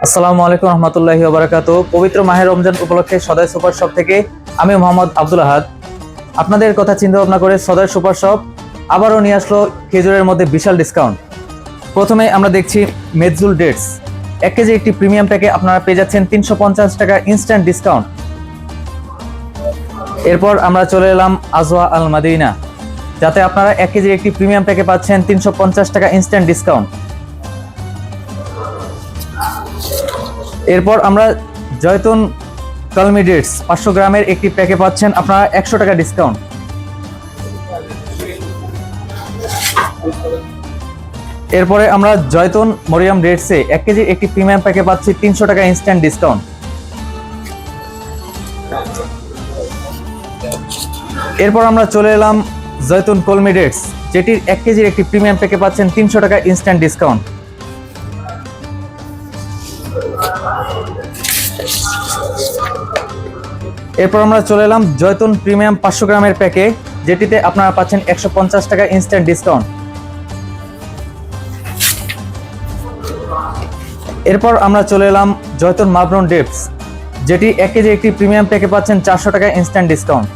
আসসালামু আলাইকুম রহমতুল্লাহি ওয়া বারাকাতুহু। পবিত্র মাহে রমজান উপলক্ষে সদয় সুপার শপ থেকে আমি মোহাম্মদ আব্দুল আহাদ আপনাদের কথা চিন্তা ভাবনা করে সদয় সুপার শপ আবারও নিয়ে আসলো খেজুরের মধ্যে বিশাল ডিসকাউন্ট। প্রথমে আমরা দেখছি মেজজুল ডেটস 1 কেজি একটি প্রিমিয়াম প্যাকে আপনারা পেয়ে যাচ্ছেন 350 টাকা ইনস্ট্যান্ট ডিসকাউন্ট। এরপর আমরা চলে এলাম আজওয়া আল মাদিনা, যাতে আপনারা 1 কেজির একটি প্রিমিয়াম প্যাকে পাচ্ছেন 350 টাকা ইনস্ট্যান্ট ডিসকাউন্ট। এরপর আমরা জয়তুন কলমি ডেটস 500 গ্রামের একটি প্যাকে পাচ্ছেন আপনারা 100 টাকা ডিসকাউন্ট। এরপরে আমরা জয়তুন মরিয়াম ডেটসে 1 কেজির একটি প্রিমিয়াম প্যাকে পাচ্ছি 300 টাকা ইনস্ট্যান্ট ডিসকাউন্ট। এরপর আমরা চলে এলাম জয়তুন কলমি ডেটস, যেটির 1 কেজির একটি প্রিমিয়াম প্যাকে পাচ্ছেন 300 টাকা ইনস্ট্যান্ট ডিসকাউন্ট। এরপর আমরা চলে এলাম জয়তুন প্রিমিয়াম 500 গ্রামের প্যাকে, যেটিতে আপনারা পাচ্ছেন 150 টাকা ইনস্ট্যান্ট ডিসকাউন্ট। এরপর আমরা চলে এলাম জয়তুন মাবরুন ডেটস, যেটি 1 কেজি একটি প্রিমিয়াম প্যাকে পাচ্ছেন 400 টাকা ইনস্ট্যান্ট ডিসকাউন্ট।